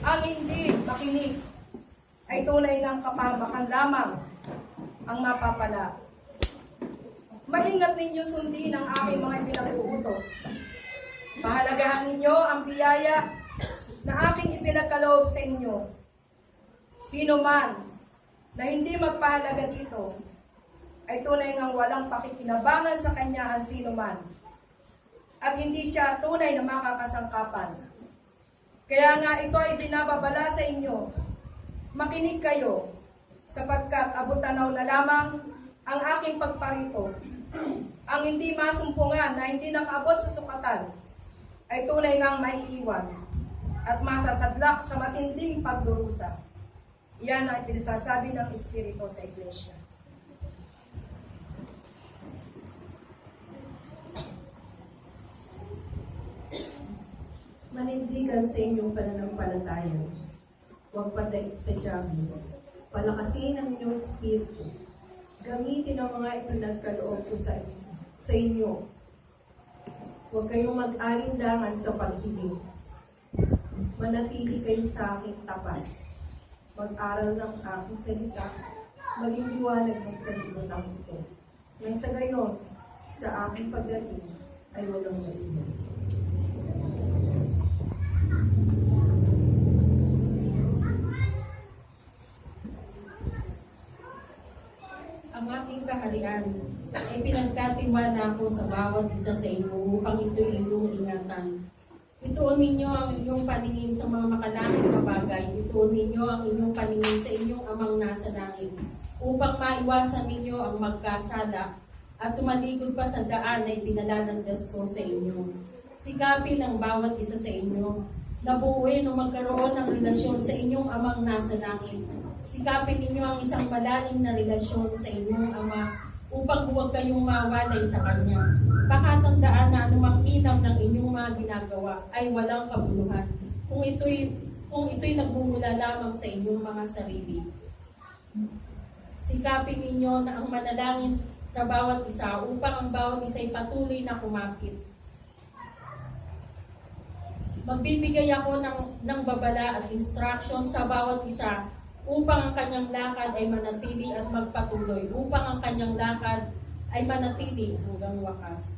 Ang hindi makinig ay tunay ng kapahamakan lamang ang mapapala. Maingat ninyo sundin ang aking mga pinag-uutos. Pahalagahan ninyo ang biyaya na aking ipinagkaloob sa inyo. Sino man na hindi magpahalaga dito ay tunay ngang walang pakikinabangan sa kanya ang sino man at hindi siya tunay na makakasangkapan. Kaya nga ito ay binababala sa inyo, makinig kayo sapagkat abot-tanaw na lamang ang aking pagparito. Ang hindi masumpungan na hindi nakaabot sa sukatan ay tunay ngang maiiwan at masasadlak sa matinding pagdurusa. Yan ay pinasasabi ng Espiritu sa Iglesia. Manindigan sa inyong pananampalataya. Huwag pataik sa diablo. Palakasin ang inyong espiritu. Gamitin ang mga ipinagkaloob ko sa inyo. Huwag kayong mag-alinlangan sa pag-ibig. Manatili kayo sa aking tapat. Mag-aral ng aking salita. Maging liwanag ng sanlibutan ito. Nang sa gayon, sa aking pagdating ay walang maiwan. Ang aking kaharian ay pinagkatiwala ko sa bawat isa sa inyo upang ito'y inyong ingatan. Ituon ninyo ang inyong paningin sa mga makalangit na bagay. Ituon ninyo ang inyong paningin sa inyong amang nasa langit upang maiwasan ninyo ang magkasala at tumalikod pa sa daan na ipinalalandas ko sa inyo. Sikapin ang bawat isa sa inyo na buuin o magkaroon ng relasyon sa inyong amang nasa langit. Sikapin ninyo ang isang malalim na relasyon sa inyong Ama upang huwag kayong mawalay sa Kanya. Pakatandaan na anumang inam ng inyong mga ginagawa ay walang kabuluhan kung ito'y nagmumula lamang sa inyong mga sarili. Sikapin ninyo na ang manalangin sa bawat isa upang ang bawat isa ay patuloy na kumapit. Magbibigay ako ng babala at instruction sa bawat isa upang ang kanyang lakad ay manatili at magpatuloy, upang ang kanyang lakad ay manatili hanggang wakas.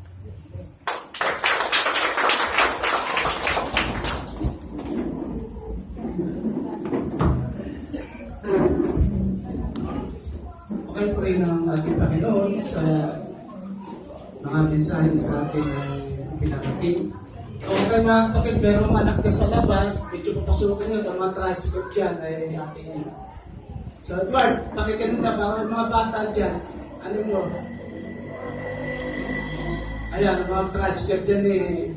Okay po rin ang ating Panginoon sa mga mensahe sa ating pinakating. Okay mga kapatid, merong anak ka sa labas, medyo papasukin nyo, ang mga tricycle dyan ay ating So Edward, pakikinita ba ang mga bata dyan? Ano mo? Ayan, ang mga tricycle dyan eh.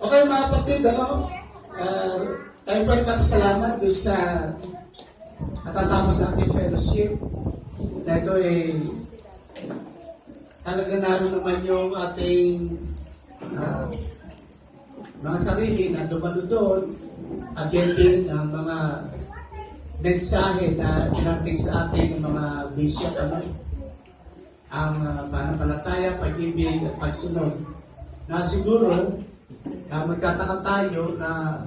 Okay mga kapatid, tayo pa rin kapasalamat doon sa natatapos natin fellowship na ito talaga naroon naman yung ating mga sarili na dumalo doon at yan din ang mga mensahe na dinating sa atin ng mga bishop ang panampalataya, pag-ibig at pagsunod na siguro magtataka tayo na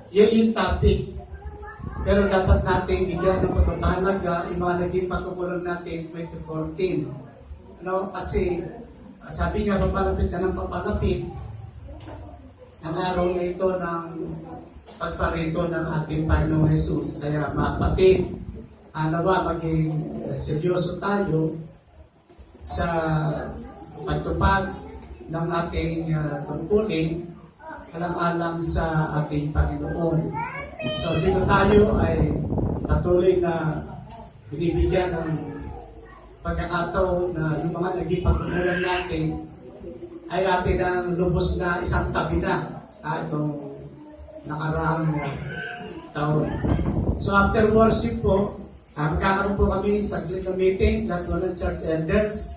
yun yung topic. Pero dapat natin bigyan ng pagpapahalaga yung mga naging pagkukulang natin 2014. Kasi sabi nga, papalapit na ng papalapit ang araw na ito ng pagparito ng ating Panginoong Jesus. Kaya mga kapatid, nawa maging seryoso tayo sa pagtupad ng ating tungkulin alang-alang sa ating Panginoon. So dito tayo ay patuloy na binibigyan ng pagkakataon na yung mga naging pagkukulang natin ay atin ang lubos na isang tabi na itong nakaraang taon. So after worship po, magkakaroon po kami saglit na meeting, lahat ng church elders.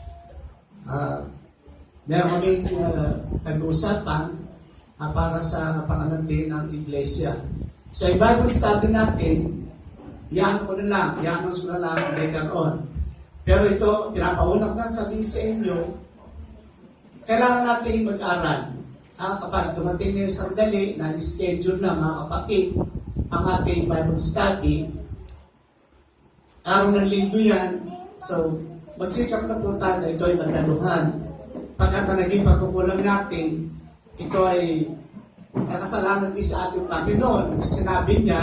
Meron kami nag-uusapan para sa panganampi ng iglesia. So, yung Bible study natin, yan ko na lang, yan ko na lang later on. Pero ito, pinapaunang na sabihin sa inyo, kailangan natin mag-aral. Kapag dumating na yung sandali na schedule na mga kapatid, ang ating Bible study, araw ng linggo yan, so magsikap na po tayo na ito ay magdaluhan. Pagkat na naging pagkukulang natin, ito ay kasalanan din sa ating Panginoon. Sinabi niya,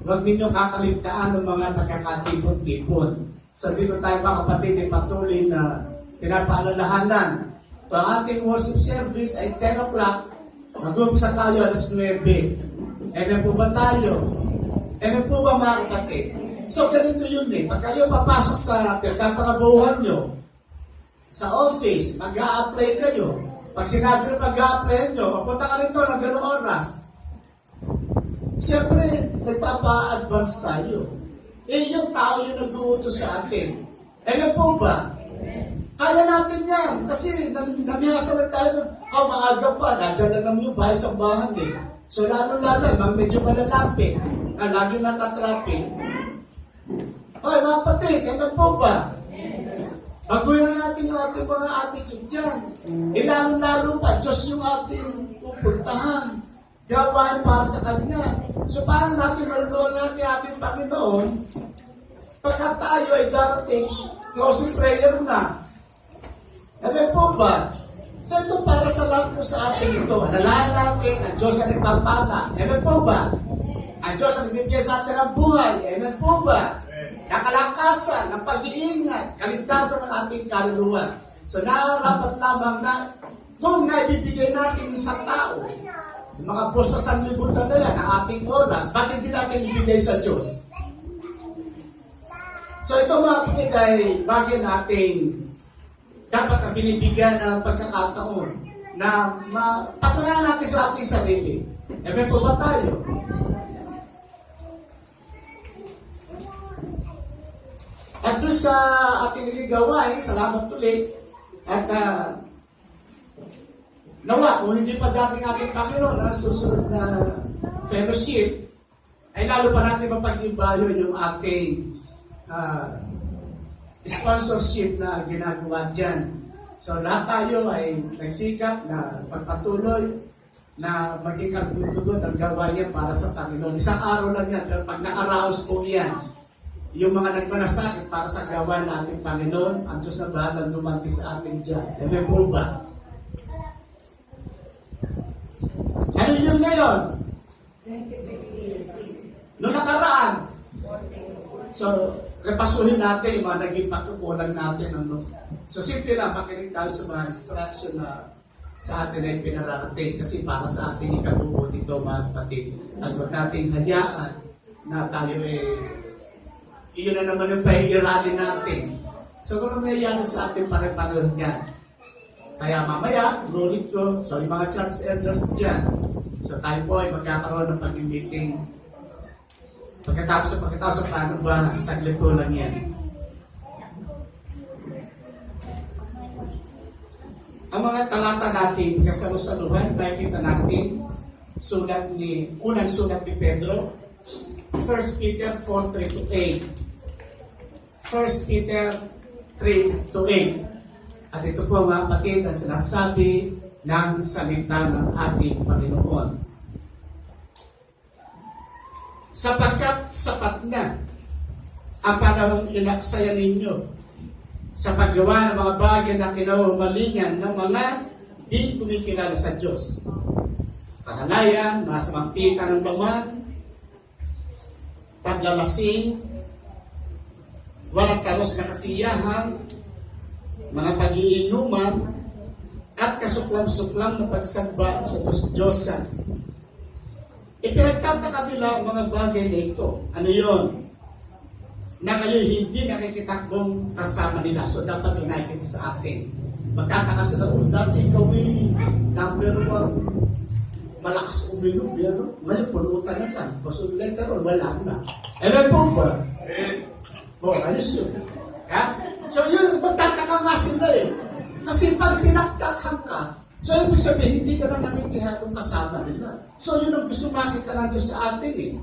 huwag ninyo kakaligtaan ng mga pagkakatipon-tipon. So dito tayo mga kapatid ay patuloy na pinapaalalahanan. Ang ating worship service ay 10 o'clock. Mag-umpisa tayo alas 9. Amen po ba tayo? Amen po ba mga kapatid? So ganito yun eh. Pag kayo papasok sa pagtatrabuhan nyo, sa office, mag-a-apply kayo. Pag sinabi na mag-a-apply nyo, mapunta ka rito ng gano'ng oras. Siyempre, nagpapa-advance tayo. Yung tao yung nag-uutos sa atin. Amen po ba? Kaya natin yan. Kasi namihasa lang tayo. Maaga pa. Nandiyan na naman yung bahay sa bahan eh. So lalo-lalo, medyo malalapit. Lagi natatrapik. Ay, mga kapatid, amen po ba? Baguhin na natin yung ating mga attitude dyan. Lalo-lalo pa, Diyos yung ating pupuntahan. Gawain para sa Kanya. So paano natin maluluhan natin ating Panginoon pagka tayo ay darating closing prayer na? Amen po ba? So ito para sa lahat po sa atin ito. Nalayan natin ang Diyos ang nagpapala. Amen po ba? Ang Diyos ang nagbibigay sa atin ng buhay. Amen po ba? Nakalakasan, ng pag-iingat, kaligtasan ng ating kaluluwa. So nararapat lamang na kung naibibigay natin isang tao, yung mga po sa sanlibutan na yan, ang ating oras, bakit hindi natin ibigay sa Diyos? So ito mga kapatid ay bagay nating dapat na binibigyan ng pagkakataon na patunayan natin sa ating sarili. Amen po ba tayo? At doon sa ating niligawain, salamat ulit. At nawa, kung hindi pa dating ating Panginoon na susunod na fellowship, ay lalo pa natin mapag-imbayo yung ating sponsorship na ginagawa dyan. So lahat tayo ay nagsikap na pagpatuloy na maging kalugod ang gawa niya para sa Panginoon. Isang araw lang yan, pero pag nakaraos po yan, yung mga nagmalasakit para sa gawa ng ating Panginoon, ang Diyos na bahalang dumanti sa atin dyan. Amen po ba? Ano yun ngayon? Noong nakaraan. So, repasuhin natin yung mga naging pagkukulang natin. So, simple lang, makinig tayo sa mga instruction na sa atin ay pinararating kasi para sa ating ikabubuti ito, mga kapatid. At huwag nating hayaan na tayo iyon na naman yung pahigiranin natin. So, kung nangyayari sa ating pare-pareho niyan. Kaya mamaya, ulit ko, so yung mga church elders dyan. So, tayo po ay magkakaroon ng pag-meeting. Pagkatapos sa panubahan, saglit ko lang yan. Ang mga talata natin, kasalusaluhan, makikita natin, unang sulat ni Pedro, 1 Peter 4:3-8. 1 Peter 3:8. At ito po mga kapatid ang sinasabi ng salita ng ating Panginoon. Sapagkat sapat na ang panahong inaksaya ninyo sa paggawa ng mga bagay na kinahumalingan ng mga di kumikilala sa Diyos. Kahalayan, masamang pita ng laman, paglalasing, walang talos na kasiyahan, mga pag-iinuman, at kasuklam-suklam na pagsamba sa Diyos-Diyosan. Ipinagtataka nila ang mga bagay na ito. Ano yon? Na kayo hindi nakikitakbong kasama nila. So dapat yung nakikita sa atin. Magtataka sila, dati ikaw number 1. Malakas uminom, yan. Ngayon, pulutan na lang. So later on, wala na. Alam po ba? Ayos yun. So yun, magtataka nga sila eh. Kasi pag pinagtakang ka, so ibig sabihin, hindi ka na nakikihalong kasama nila. So yun ang gusto makita ng Diyos sa atin eh.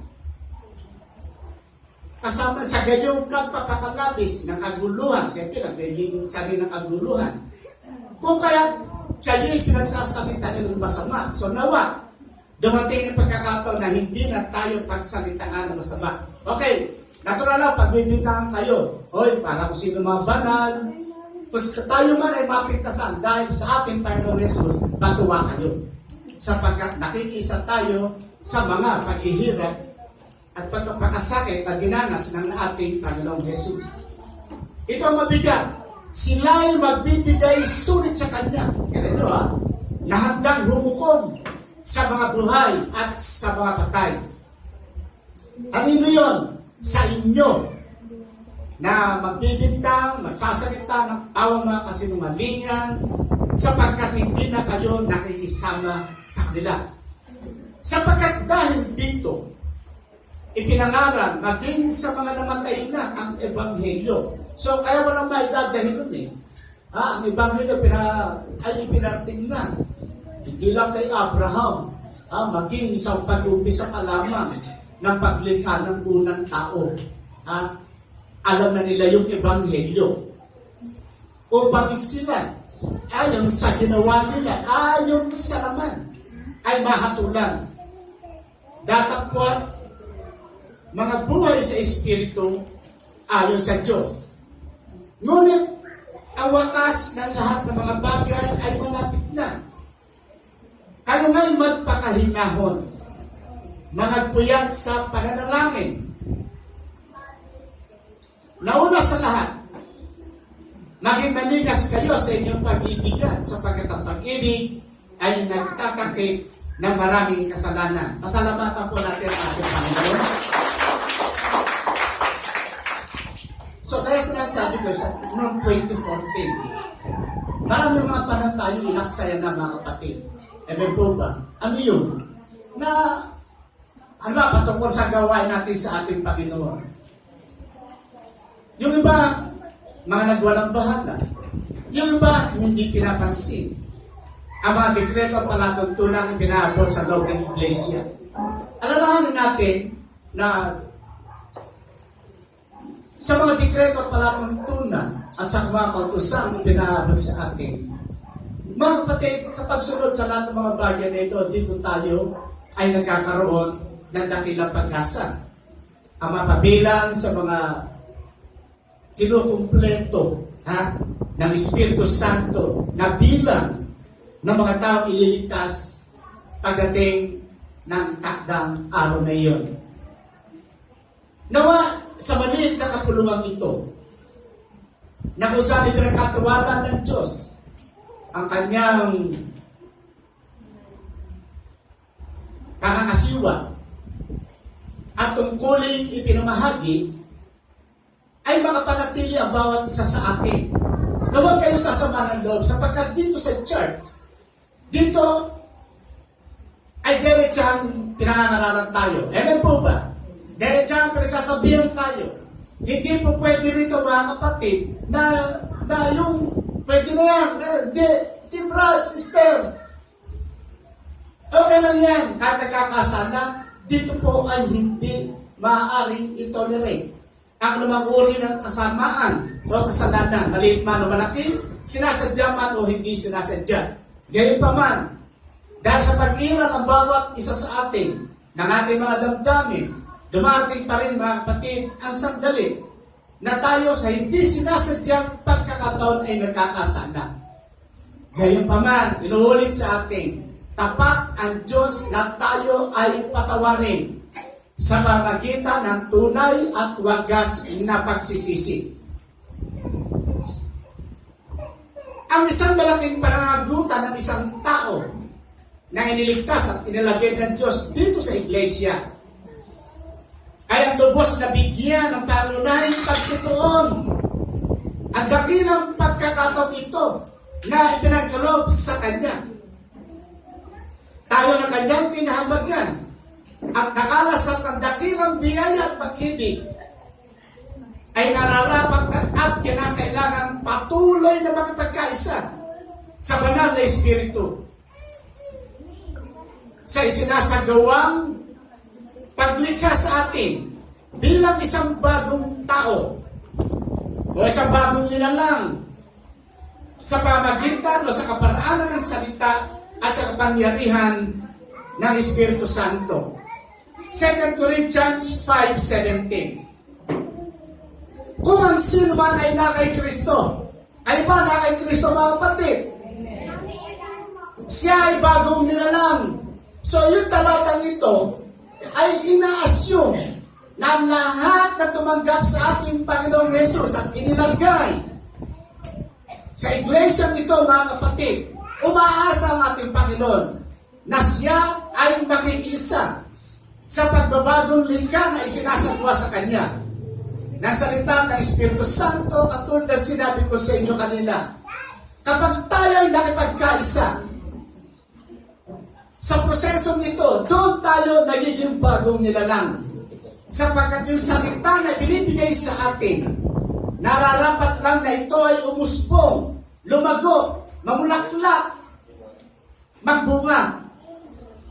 kasama sa gayong pagpapakalabis ng kaguluhan, siyempre nagiging sari ng kaguluhan. Kung kaya kayo'y pinagsasalita ng masama, so nawa, dumating ang pagkakataon na hindi na tayo pagsalitaan ng masama. Okay, natural lang, pagbibintangan kayo, hoy, para kung sino mga banal, kung tayo man ay mapintasan dahil sa ating Panginoon Jesus, batuwa kayo. Sapagkat nakikisa tayo sa mga paghihirap at pagkakasakit na dinanas ng ating Panginoong Jesus. Ito ang mabigat. Sila'y magbibigay sulit sa Kanya. Kaya ito na handang humukom sa mga buhay at sa mga patay. Kanino yun? Sa inyo na magbibintang, magsasalita ng awang mga kasinungalingan sapagkat hindi na kayo nakikisama sa kanila. Sapagkat dahil dito, ipinangaral maging sa mga namatay na ang Ebanghelyo. So, kaya walang maidadahin nun ang Ebanghelyo ay ipinarating na. Hindi lang kay Abraham, maging isang pag-umpisa pa lamang ng paglikha ng unang tao. Alam na nila yung Ebanghelyo. Upang sila, ayon sa ginawa nila, ayon sa laman, ay mahatulan. Datapwat, mga buhay sa Espiritu ayon sa Diyos. Ngunit, ang wakas ng lahat ng mga bagay ay malapit na. Kayo nga'y magpakahinahon, magpuyat sa pananalangin. Nauna sa lahat, maging manigas kayo sa inyong pag-ibigan sapagkat ang pag-ibig ay nagtatakip ng maraming kasalanan. Pasalamatan po natin ang ating Panginoon. So, kaya sinasabi ko sa noong 2014, maraming mga panahon tayo inaksaya na mga kapatid. Po ba? Ano yun? Na, patungkol sa gawain natin sa ating Panginoon. Yung iba, mga nagwalang bahala. Yung iba, hindi pinapansin. Ang mga dekreto at palatuntunan pinaabot sa loob ng iglesia. Alalahanin natin na sa mga dekreto at palatuntunan at sa mga kautusan pinaabot sa atin, mga kapatid, sa pagsunod sa lahat ng mga bagay na ito, dito tayo ay nagkakaroon ng dakilang pag-asa. Ang mapabilang sa mga kinukumpleto ng Espiritu Santo na bilang ng mga taong ililigtas pagdating ng takdang araw na iyon. Nawa sa maliit na kapulungan ito, na kung saan ipinagkatiwala ng Diyos ang kanyang pangangasiwa at tungkulin ipinamahagi, ay makapanatili ang bawat isa sa atin. Na huwag kayo sasama ng loob sapagkat dito sa church, dito ay diretsahang pinangangaralan tayo. Amen po ba? Diretsahang pinagsasabihan tayo. Hindi po pwede rito mga kapatid na yung pwede na yan. Hindi. Si brad, sister. Okay lang yan. Kahit nagkakasala, dito po ay hindi maaaring itolerate ang anumang uri ng kasamaan o kasalanan, maliit man o malaki, sinasadya man o hindi sinasadya. Ngayon pa man, dahil sa pag-iral ang bawat isa sa atin ng ating mga damdamin, dumarating pa rin mga kapatid ang sandali na tayo sa hindi sinasadyang pagkakataon ay nagkakasala. Ngayon pa man, inuulit sa atin, tapat ang Diyos na tayo ay patawarin sa pamagitan ng tunay at wagas na pagsisisi. Ang isang malaking pananagutan ng isang tao na iniligtas at inilagay ng Diyos dito sa iglesia ay ang lubos na bigyan ng pangunahing pagtutuon. Ang dakilang pagkakataon ito na ipinagkaloob sa Kanya. Tayo na Kanyang kinahabagan at nakalasap ng dakilang biyaya at pag-ibig ay nararapat at kinakailangan patuloy na makipagkaisa sa banal na Espiritu sa isinasagawang paglikha sa atin bilang isang bagong tao o isang bagong nilalang sa pamagitan o sa kaparaanan ng salita at sa kapangyarihan ng Espiritu Santo. 2 Corinthians 5:17. Kung ang sino man ay na kay Kristo, ay ba na kay Kristo mga kapatid? Siya ay bagong nilalang. So yung talatang ito ay ina-assume na ang lahat na tumanggap sa ating Panginoong Jesus at inilagay sa iglesyang ito, mga kapatid, umaasa ang ating Panginoon na siya ay makikiisa sa pagbabagong likha na isinasagawa sa Kanya. Nang salita ng Espiritu Santo, katulad ng sinabi ko sa inyo kanina, kapag tayo ay nakipagkaisa, sa prosesong ito, doon tayo nagiging bagong nilalang. Sapagkat yung salita na binibigay sa atin, nararapat lang na ito ay umusbong, lumago, mamulaklak, magbunga.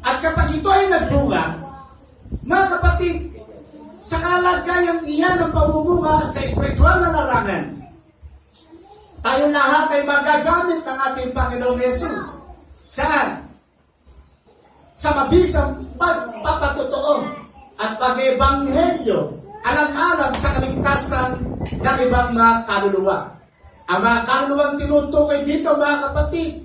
At kapag ito ay nagbunga, mga kapatid, sa kalagayan iyan ng pamumuga sa espiritual na larangan, tayo lahat ay magagamit ng ating Panginoong Jesus. Saan? Sa mabisang pagpapatotoo at pag-ebanghelyo alang-alang sa kaligtasan ng ibang mga kaluluwa. Ang mga kaluluwang tinutukoy dito, mga kapatid,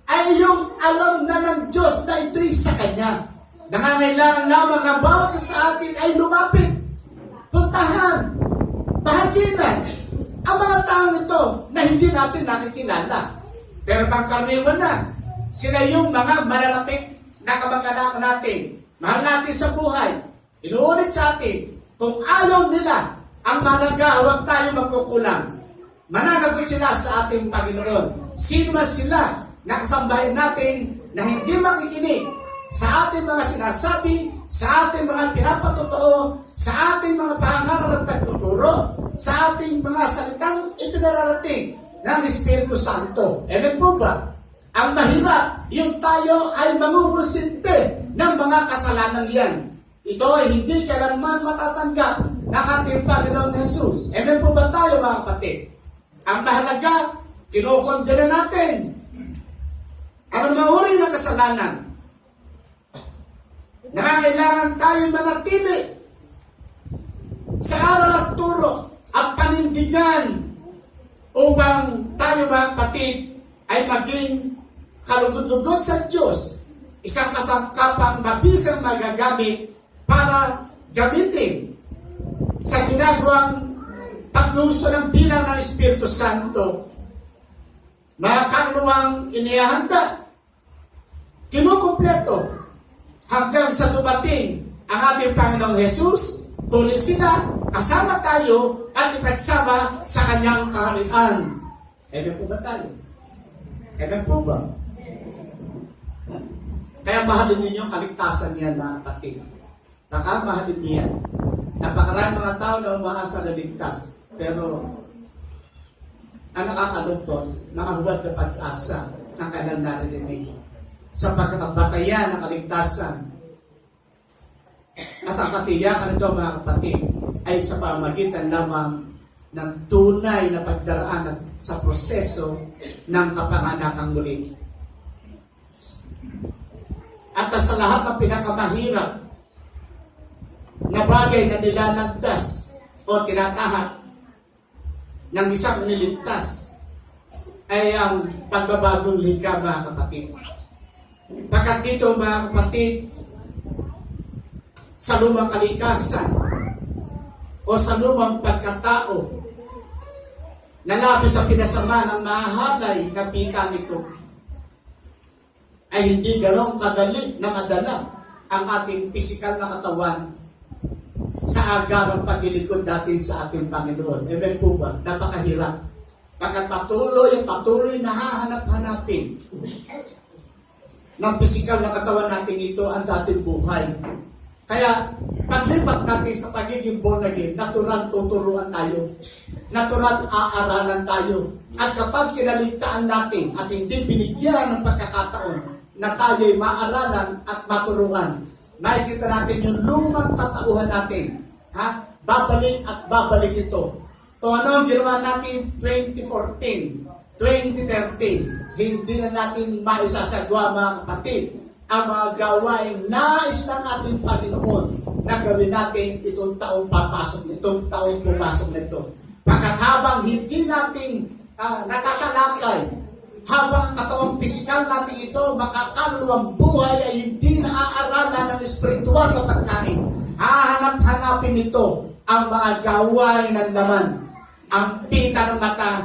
ay yung alam na ng Diyos na ito'y sa Kanya. Nangangailangan lamang ng bawat isa sa atin ay lumapit, puntahan, bahaginan ang mga taong ito na hindi natin nakikilala. Pero pangkaraniwan na, sila yung mga malalapit na kamag-anak natin, mahal natin sa buhay, inuulit sa atin, kung ayaw nila, ang mahalaga, huwag tayo magkukulang. Mananagot sila sa ating Panginoon. Sino man sila na kasambahin natin na hindi makikinig sa ating mga sinasabi, sa ating mga pinapatotoo, sa ating mga pangaral at pagtuturo, sa ating mga salitang ipinararating ng Espiritu Santo. Amen po ba? Ang mahirap, yung tayo ay mangubusinti ng mga kasalanan yan. Ito ay hindi kailanman matatanggap ng ating Panginoon Jesus. Amen po ba tayo, mga kapatid? Ang mahalaga, kinukondena natin ang mga uri ng kasalanan. Nangangailangan tayong manatili sa aral at turo at panindigan upang tayo, mga kapatid, ay maging kalugod-lugod sa Diyos, isang kasangkapang mabisang magagamit para gamitin sa ginagawang paggusto ng bilang ng Espiritu Santo. Mga kaluluwang inihahanda, kinukumpleto hanggang sa dumating ang ating Panginoong Jesus, tuloy sila, kasama tayo at ipagsama sa Kanyang kaharian. Amen po ba tayo? Amen po ba? Kaya mahalin ninyo ang kaligtasan niyan, mga kapatid. Baka mahalin niyan. Napakarami mga tao na umaasa na ligtas. Pero ang nakakalungkot, nakahuwad na pag-asa ng kanilang narinig. Sapagkat ang batayan ng kaligtasan at ang katiyakan nito, mga kapatid, ay sa pamagitan lamang ng tunay na pagdaraan at sa proseso ng kapanganakang muli. At sa lahat ng pinakamahirap na bagay na nilalagdas o tinatahat ng isang niligtas ay ang pagbabagong likha, mga kapatid. Pagkat dito, mga kapatid, sa lumang kalikasan o sa lumang pagkatao na labis sa pinasama ng mahalay na pita nito, ay hindi gano'ng kadali na madala ang ating pisikal na katawan sa agarang paglilikod natin sa ating Panginoon. Amen po ba? Napakahirap. Pagkat patuloy na hahanap-hanapin ng pisikal na katawan natin ito ang dating buhay. Kaya, paglipat natin sa pagiging born again, natural tuturuan tayo. Natural aaralan tayo. At kapag kinaligtaan natin at hindi binigyan ng pagkakataon na tayo'y maaralan at maturuan, makikita natin yung lumang katauhan natin. babalik at babalik ito. Kung ano ang ginawa natin 2014, 2013, hindi na natin maisasagawa mga kapatid ang mga gawain nais ng ating Panginoon na gawin natin itong taong pumasok nito. Pagkat habang hindi natin nakakalakay, habang ang katawang pisikal natin ito, makakaluluwang buhay ay hindi naaaralan ng espiritual na pagkain. Hahanap-hanapin ito ang mga gawain ng laman. Ang pita ng mata,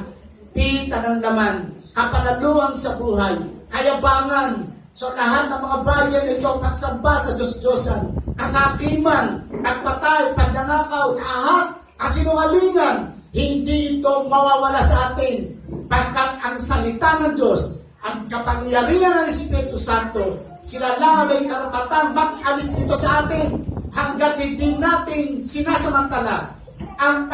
pita ng laman, kapanaluan sa buhay, kayabangan. So lahat ng mga bayan ito, pagsamba sa Diyos-Diyosan, kasakiman, pagpatay, pagnanakaw, lahat, kasinungalingan, hindi ito mawawala sa atin. Pagkat ang salita ng Diyos, ang kapangyarihan ng Espiritu Santo, sila lang ang may karapatang mag-alis dito sa atin hanggat hindi natin sinasamantala ang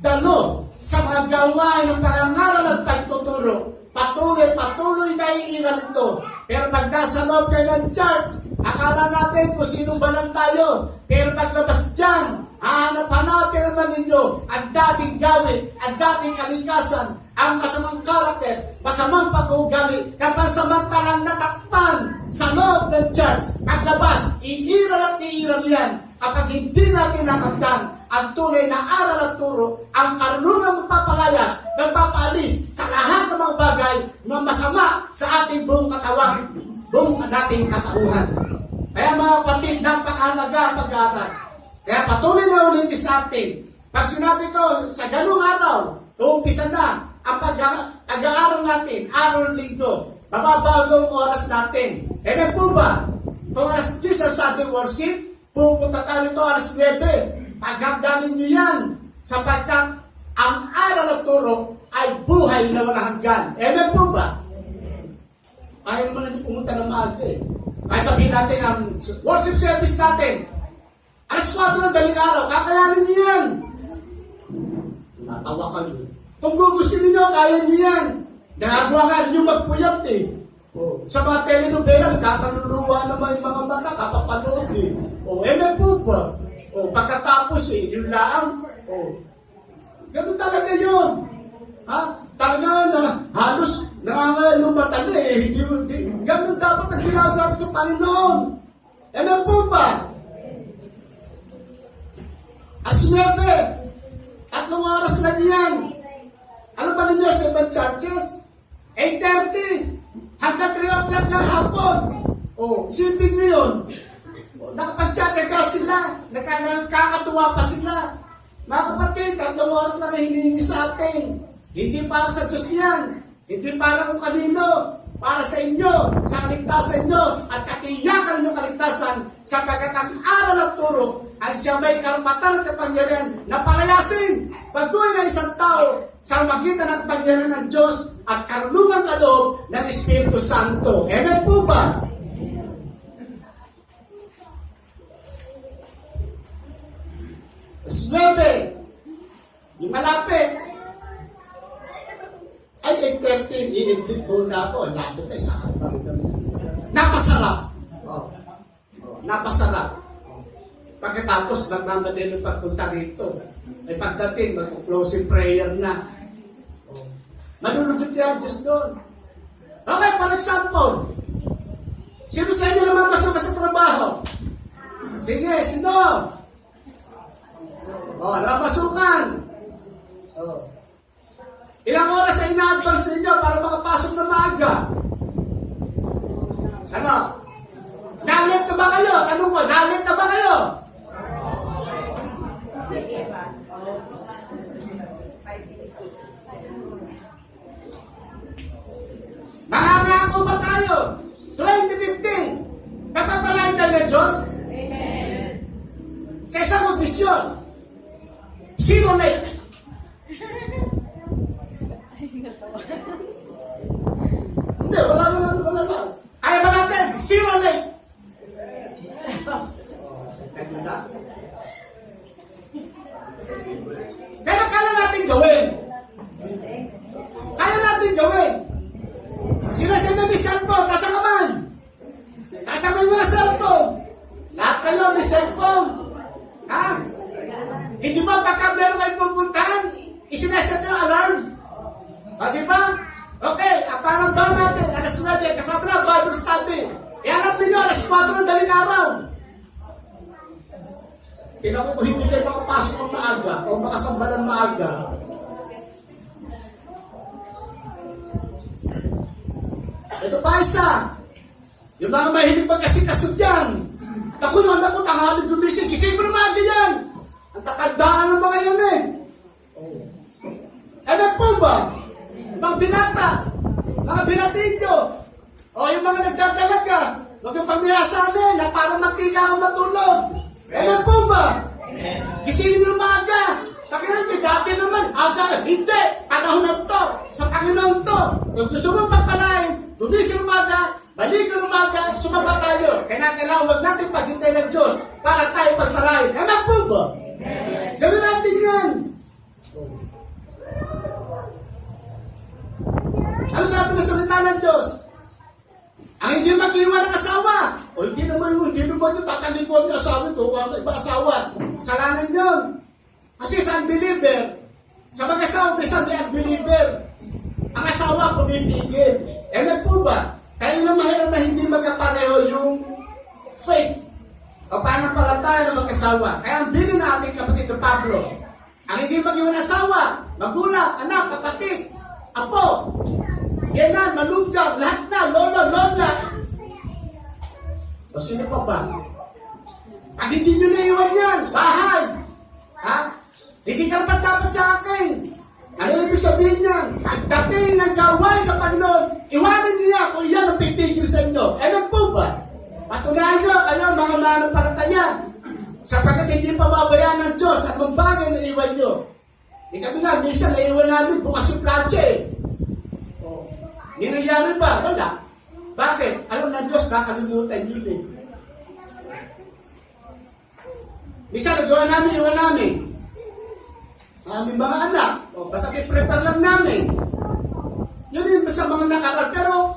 pagdalo sa mga gawain ng pangangaral at pagtuturo. Patuloy na iiral ito. Pero pag nasa loob kayo ng church, akala natin kung sino ba lang tayo. Pero paglabas dyan, hanap-hanapin naman ninyo ang dating gawin, ang dating kalikasan, ang masamang karakter, masamang pag-uugali, na pansamantalang natakpan sa loob ng church. Paglabas, iiral at iiral yan. Kapag hindi natin nakagdan ang tunay na aral at turo, ang karunungang magpapalayas, nagpapaalis sa lahat ng mga bagay na masama sa ating buong katawan, buong dating katauhan. Kaya mga kapatid, napakahalaga ang pag-aaral. Kaya patuloy na ulitin sa atin. Pag sinabi ko, sa ganung araw, uumpisa na ang pag-aaral natin, araw ng linggo, mababago ang oras natin. Amen po ba? Kung alas 10 sa Sunday worship, pupunta tayo ito alas 9. Paghagdanin niyo yan sapagkat ang aral at turo ay buhay na walang hanggan. Amen po ba? Kaya naman natin pumunta ng maaga eh. Kaya sabihin natin ang worship service natin, alas 4 ng daling araw, kakayanin niyo yan. Natawa kayo. Kung gusto niyo, kaya niyo yan. Nagagawa nga ninyo magpuyat eh. Sa mga telenovela, nagkakaluluwa naman yung mga mata, kapapanood eh. Amen po ba? Pagkatapos yun lang. Ganun talaga yun. Talaga na halos nangangalumatan eh. Ganun dapat ang ginagawa sa Panginoon. Amen po ba? At 9, 3 oras lang yan. Ano ba ninyo sa ibang churches? 8:30 hanggang 3 o'clock ng hapon. Isipin nyo yun. Nakapagtsatsaga sila. Nakakatuwa pa sila. Mga kapatid, 3 oras lang na hinihingi sa atin. Hindi para sa Diyos yan. Hindi para kung kanino. Para sa inyo, sa kaligtasan nyo, at katiyakan ninyong kaligtasan, sapagkat ang aral at turo ay siya may karapatan at kapangyarihan na palayasin pagtuloy ng isang tao sa magitan ng kapangyarihan ng Diyos at karunungang kaloob ng Espiritu Santo. Amen po ba? Verse 9, yung malapit, ay 8:13, i-exit muna ako. Lapit ay sa akin. Napasarap. Napasarap. Pagkatapos, nagmamadali yung pagpunta rito. Ay pagdating, mag-closing prayer na. Manunugod yan, Diyos doon. Okay, for example, sino sa inyo naman masama sa trabaho? Sige, sino? Namasukan. Ilang oras ay ina-advance ninyo para makapasok na maaga? Ano? Nalit na ba kayo? Tanong ko, nalit na ba kayo? Nangangako ba tayo? 2015, papapalain tayo ng Diyos? Amen. Sa isang kondisyon, 0 late. Hindi, wala na. Kaya ba natin? 0 late. Isineset na yung alarm. Di ba? Okay, ang panamba natin, alas 9, kasama na, Bible study. Alam ninyo, alas 4 ng daling araw. Tingnan ko kung hindi kayo makapasok ng maaga o makasamba ng maaga. Ito pa isa. Yung mga mahilig mag-asikaso dyan. Naku, tanghali gumising. Gising mo na maaga yan. Ang takandaan ng mga yan eh. Ano po ba? Yung mga binata, mga binatigyo, o yung mga nagdadalaga, huwag yung pamiyasanin na parang magtika kang matulog. Ano po ba? Gisingin mo na maaga. Pakilala si dati naman, aga, hindi, panahon na to, sa Panginoon to. Kung gusto mong pagpalain, gumising ng umaga, balikan ng umaga, sumaba tayo. Kailangan huwag natin paghintay ng Diyos para tayo pagpalain. Ano po ba? Gawin natin yan. Ano sabi ng salita ng Diyos? Ang hindi magliwan ng asawa. O hindi naman yung tatalikuan ng asawa ko, ang iba asawa. Kasalanan yun. Kasi sa unbeliever, sa mag-asawa, may isang unbeliever. Ang asawa pumipigil. Ano po ba? Kaya na mahirap na hindi magkapareho yung faith o pananampalataya ng mag-asawa. Kaya ang bilin na ating kapatid na Pablo, ang hindi mag-iwan asawa, magulang, anak, kapatid, apo, yanan, malugdang, lahat na, lolo, lola. O sino pa ba? Pag hindi nyo naiwan yan, bahay, ha? Hindi ka naman dapat sa akin. Ano ibig sabihin niyan? Pagdating ng gawain sa Panginoon, iwanan niya kung iyan ang pipigil sa inyo. Ano po ba? Patunayan nyo kayo mga manampalataya. Sapagkat hindi pa babayaan ng Diyos at mga bagay na iwan nyo. Kami nga, minsan naiwan namin bukas yung planche. Ninayari ba? Wala. Bakit? Alam ng Diyos, kakalimutan yun eh. Minsan nagawa namin, iwan namin. Aming mga anak, basta prepare lang namin. Yun yung basta mga nakaraan. Pero,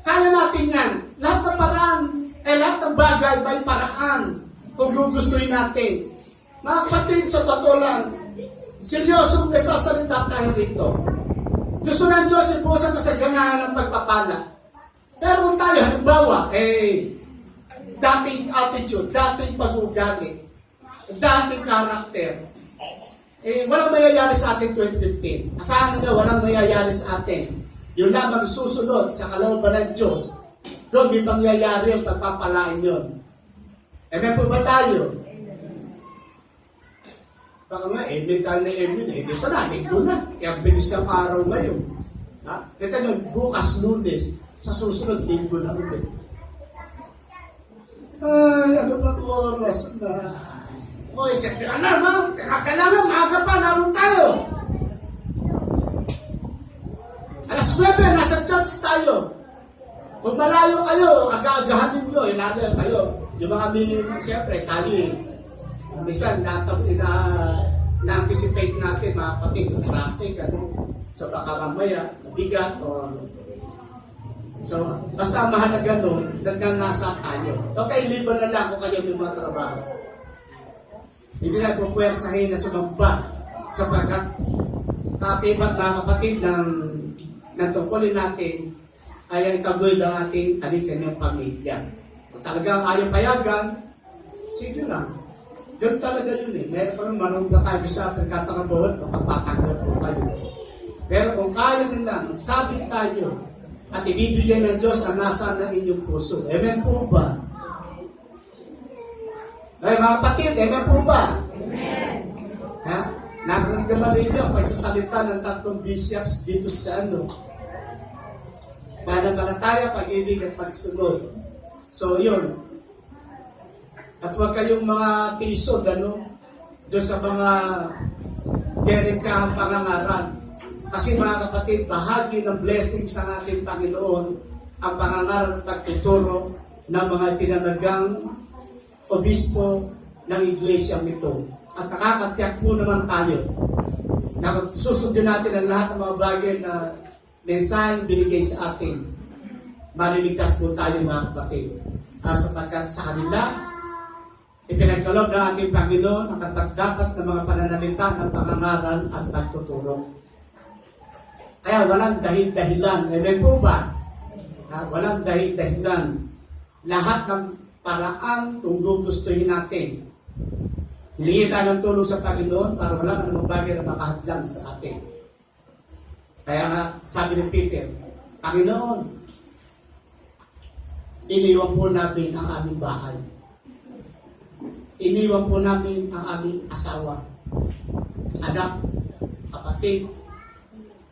kaya natin yan. Lahat ng paraan, lahat ng bagay may paraan kung gugustuhin natin. Mga kapatid, sa totoo lang, seryosong nasasalita tayo rito. Gusto ng Diyos ibusan ka sa ganahan ng pagpapala. Pero kung tayo, halimbawa, dating attitude, dating pag-ugali, dating karakter, walang mayayari sa atin 2015. Asahan nyo, walang mayayari sa atin. Yung lamang susunod sa kalooban ng Diyos, doon may mangyayari ang pagpapalain yun. Amen po ba tayo? Baka nga, amen tayo na amen. Dito na, linggo na. Kaya bilis ng araw ngayon. Ha? Kita nyo, bukas Lunes, sa susunod linggo na ulit. Ay, ano ba oras na? Oy, alam ha? Kailangan maaga pa, naroon tayo. Alas 9, nasa church tayo. Kung malayo kayo, aga-agahan ninyo, ilalim kayo. Yung mga siyempre, tayo minsan, na-anticipate natin, mga kapatid, yung traffic, so baka mamaya, bigat, so, basta mahalaga nun, nagnanasa tayo. Okay, liban na lang kung kayo may mga trabaho. Hindi na pupwersahin na sumamba sapagkat katibat mga kapatid ng tungkulin natin ay ang kagoy ng ating kanyang pamilya. Kung talagang ayaw payagan, sige lang. Ganun talaga yun eh. Meron pa rin marunong na tayo sa pagkatrabaho o pagpatanggap po tayo. Pero kung kaya nila, magsabit tayo at ibibigyan ng Diyos ang nasa na inyong puso. Amen po ba? Ay, mga kapatid, amen po ba? Amen. Ha? Narinig naman ninyo ang pagsasalita ng 3 bishops dito sa pananampalataya, pag-ibig at pagsunod. So, yun. At huwag kayong mga tisod, doon sa mga diretsahang pangangaral. Kasi mga kapatid, bahagi ng blessings ng ating Panginoon ang pangangaral at pagtuturo ng mga tinalagang obispo ng iglesia nito. At nakakatiyak po naman tayo na susundin natin ang lahat ng mga bagay na mensaheng binigay sa atin. Maliligtas po tayo mga kapatid. Sapagkat sa kanila, Ipinagkaloob ng ating Panginoon ang katagdapat ng mga pananalita ng pangangaral at pagtuturo. Kaya walang dahil-dahilan. Amen po ba? Walang dahil-dahilan. Lahat ng paraan kung gugustuhin natin. Hilingi tayo ng tulong sa Panginoon para wala namang bagay na makahadlang sa atin. Kaya nga, sabi ni Peter, Panginoon, iniwan po namin ang aming bahay. Iniwan po namin ang aming asawa, anak, kapatid,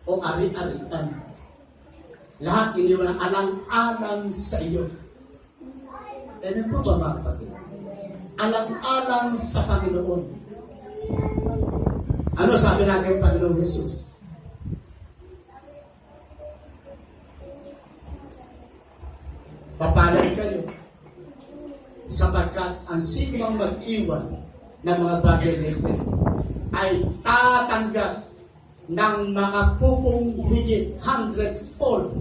o ari-arian. Lahat iniwan ang alang-alang sa iyo. Ano po ba mga kapatid? Alang-alang sa Panginoon. Ano sabi natin ng Panginoong Jesus? Papalad kayo sapagkat ang sinumang mag-iwan ng mga bagay na ito ay tatanggap ng makapupong higit 100-fold,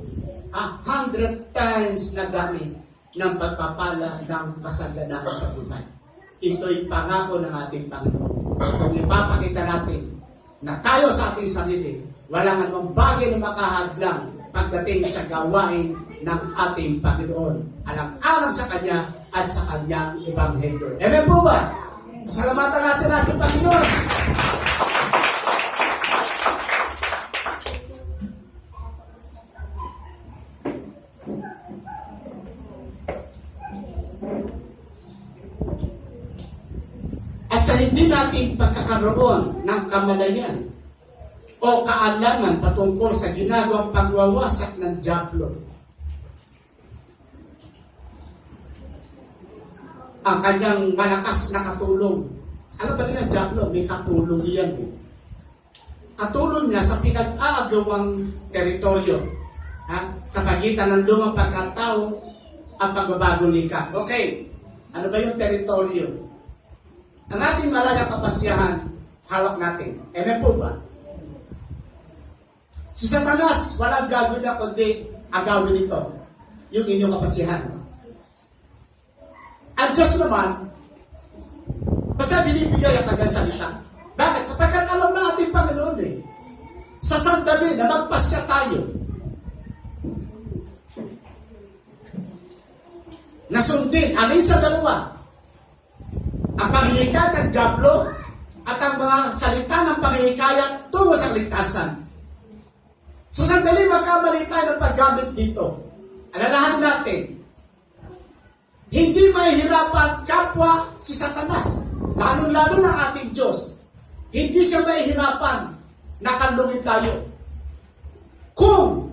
100 times na dami ng pagpapala ng kasaganaan sa buhay. Ito'y pangako ng ating Panginoon. Kung ipapakita natin na tayo sa ating sarili, walang anumang bagay na makahadlang pagdating sa gawain ng ating Panginoon. Alang-alang sa Kanya at sa Kanyang Ebanghelyo. Amen po ba? Pasalamatan natin ating Panginoon. At sa hindi natin pagkakaroon ng kamalayan o kaalaman patungkol sa ginagawang pagwawasak ng dyablo, ang kanyang malakas na katulong. Ano ba din ang dyablo? May katulong yan. Katulong niya sa pinag-aagawang teritoryo. Sa pagitan ng lumang pagkatao at pagbabagong likha. Okay, ano ba yung teritoryo? Ang ating malayang kapasyahan, hawak natin. Amen po ba? Si Satanas, walang gagawin niya kundi agawin ito. Yung inyong kapasyahan. Ang Diyos naman, basta binibigay ang kanyang salita. Bakit? Sapagkat alam na ating Panginoon sa sandali na magpasya tayo, nasundin, alin sa dalawa, ang panghihikayat ng dyablo at ang mga salita ng panghihikayat tungo sa kaligtasan. Sa sandali magkamali tayo ng paggamit dito. Alalahan natin, hindi mahihirapan kapwa si Satanas, lalo-lalo ng ating Diyos. Hindi siya mahihirapan na kanlungin tayo. Kung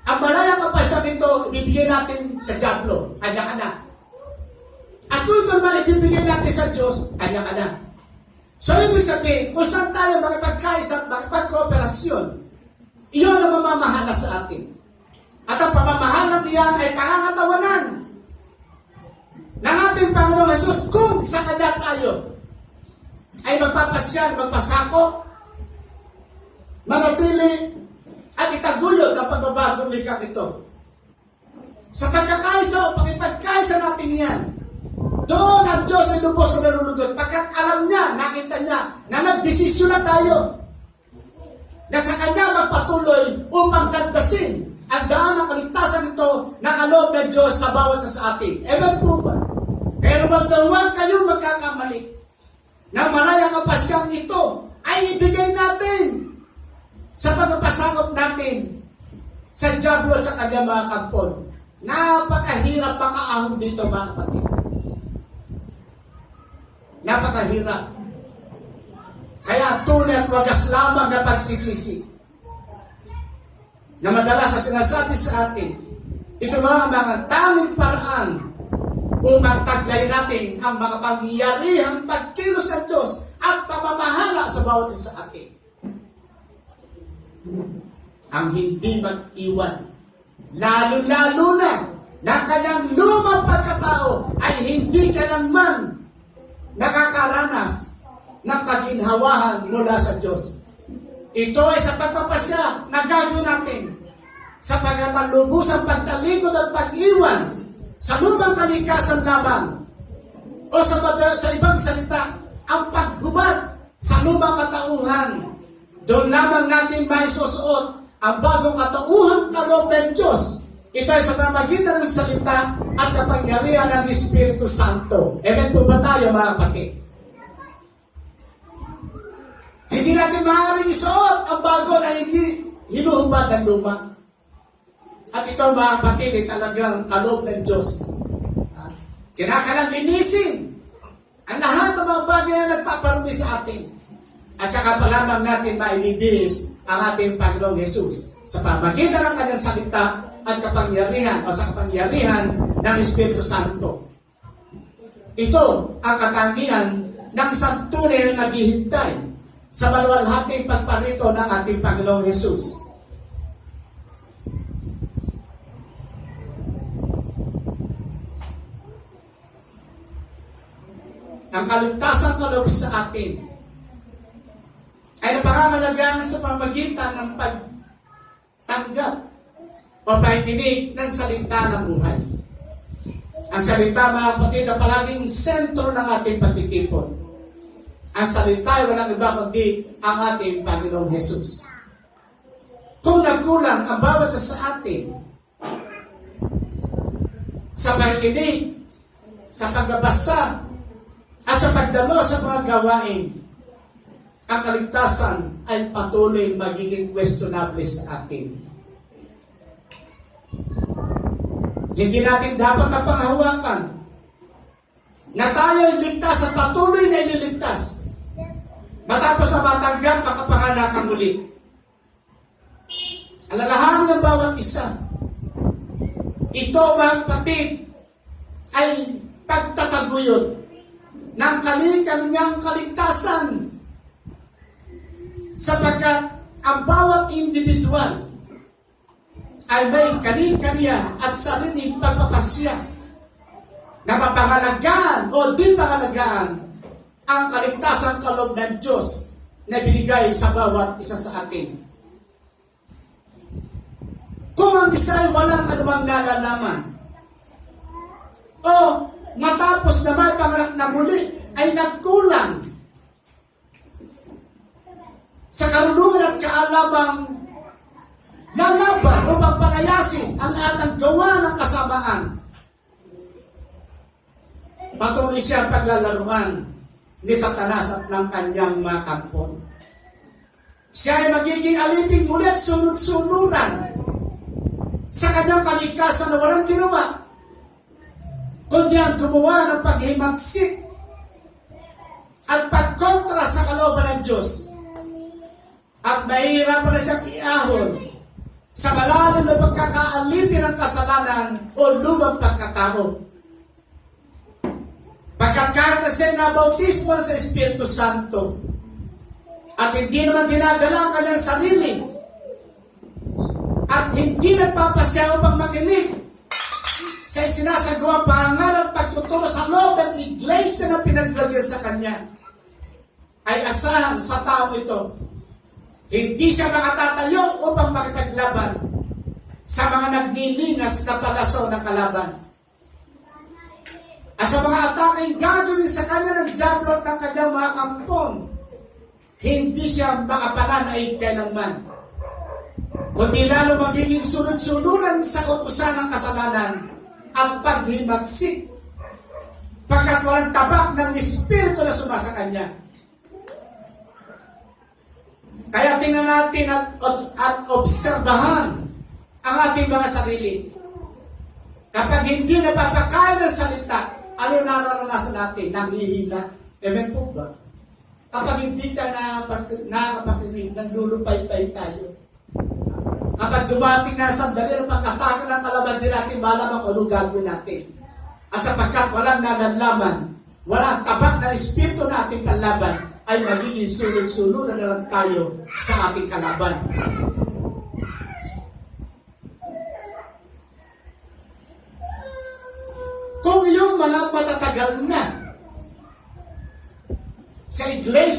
ang malayang kapasyan nito, ibibigay natin sa dyablo, kanya-kanya. At kung ito naman ibibigay natin sa Diyos, kanya-kanya. So, ibig sabihin, kung saan tayo makipagkaisa at makipagkooperasyon, iyon ang mamamahala sa atin. At ang pamamahala niyan ay pangangatawanan ng ating Panginoong Jesus kung sa Kanya tayo ay magpapasyan, magpasako, manatili at itaguyod ang pagbabagong likha ito. Sa pagkakaisa o pakipagkaisa natin yan, doon ang Diyos ay lubos na nalulugot pagkat alam niya, nakita niya na nagdesisyon na tayo na sa Kanya magpatuloy upang landasin ang daan ng kaligtasan ito na kaloob ng Diyos sa bawat sa atin. Amen po ba? Pero magdawag kayo magkakamali na malayang kapasyang ito ay ibigay natin sa pagpapasakop natin sa dyablo at sa kanyang mga kampon. Napakahirap makaahon dito mga kapatid. Napakahirap. Kaya tunay at wagas lamang na pagsisisi na madalas sa sinasabi sa atin, ito mga tanging paraan upang taglayin natin ang mga pangyarihang pagkilos ng Diyos at pamamahala sa bawat isa sa atin. Ang hindi mag-iwan, lalo-lalo na kanyang lumang pagkatao ay hindi kailanman nakakaranas ng kaginhawahan mula sa Diyos. Ito ay sa pagpapasya na gagawin natin sa pagkatalubusang pagtalikod at pag-iwan sa lumang kalikasan lamang O sa ibang salita, ang paghubad sa lumang katauhan. Doon lamang natin maisusuot ang bagong katauhan kaloob ng Diyos. Ito ay sa pamamagitan ng salita at kapangyarihan ng Espiritu Santo. Amen po ba tayo, mga kapatid? Hindi natin maaaring isuot ang bago na hindi hinuhubad ng luma. At ito, mga kapatid, ay talagang kaloob ng Diyos. Kinakalang linisin ang lahat ng mga bagay na nagpaparumi sa atin. At saka pa lamang natin mailibis ang ating Panginoong Jesus sa pamamagitan ng kanyang salita at kapangyarihan o sa kapangyarihan ng Espiritu Santo. Ito ang katangian ng isang tunay na naghihintay sa maluwalhating pagparito ng ating Panginoong Jesus. Ang kaligtasan kaloob sa atin ay napangangalagaan sa pamamagitan ng pagtanggap o pakikinig ng salita ng buhay. Ang salita, mga kapatid, na palaging sentro ng ating pagtitipon. Ang salita ay walang iba kundi ang ating Panginoong Jesus. Kung nagkulang ang bawat sa atin sa pakikinig, sa pagbabasa, at sa pagdalo sa mga gawain, ang kaligtasan ay patuloy magiging questionable sa atin. Hindi natin dapat na panghawakan na tayo ay ligtas at patuloy na ililigtas matapos na matanggap ang kapanganakan muli. Alalahanin ng bawat isa. Ito, mga kapatid, ay pagtataguyod ng kanyang kaligtasan, sapagkat ang bawat individual ay may kanya at sariling pagpapasya na mapangalagaan o di pangalagaan ang kaligtasan kaloob ng Diyos na binigay sa bawat isa sa atin. Kung ang isa ay walang anumang nalalaman o matapos na may pangarap na muli ay nagkulang sa karunungan at kaalamang lalaban upang palayasin ang lahat ng gawa ng kasamaan. Patuloy siya paglalaruan ni Satanas at ng kanyang mga kampon. Siya ay magiging alipin muli at sunod-sunuran sa kanyang kalikasan na walang ginawa, kundi ang gumawa ng paghimagsik at pagkontra sa kalooban ng Diyos. At mahihirapan na siyang iahon sa malalim na pagkakaalipin ng kasalanan o lumang pagkatao. Pagkat kahit na siya nabautismo sa Espiritu Santo at hindi naman dinadala ang kanyang sarili at hindi nagpapasya upang makinig sa sinasagawa pangalan pagtuturo sa loob ng iglesia na pinaglagay sa kanya, ay asahan sa tao ito, hindi siya makatatayo upang makipaglaban sa mga nagniningas na palaso ng kalaban. At sa mga atake gagawin sa kanya ng diablo at ng kanyang mga kampon, hindi siya makapananaig kailanman, kundi lalo magiging sunod-sunuran sa utusan ng kasalanan ang paghimagsik, pagkat walang tabak ng Espiritu na sumasa kanya. Kaya tingnan natin at obserbahan ang ating mga sarili. Kapag hindi napapakain ng salita, ano nararanasan natin? Nanghihina. Amen po ba? Kapag hindi ka nakakapakinig, nandulupay-pay tayo. Kapag dumating na sandali ng pagkatake ng kalaban din natin, malaman kung anong gagawin natin. At sapagkat walang nalalaman, walang tabak na espiritu na ating kalaban, ay magiging sunod-sunuran na lang tayo sa ating kalaban. Kung yung mga matatagal na sa iglesia,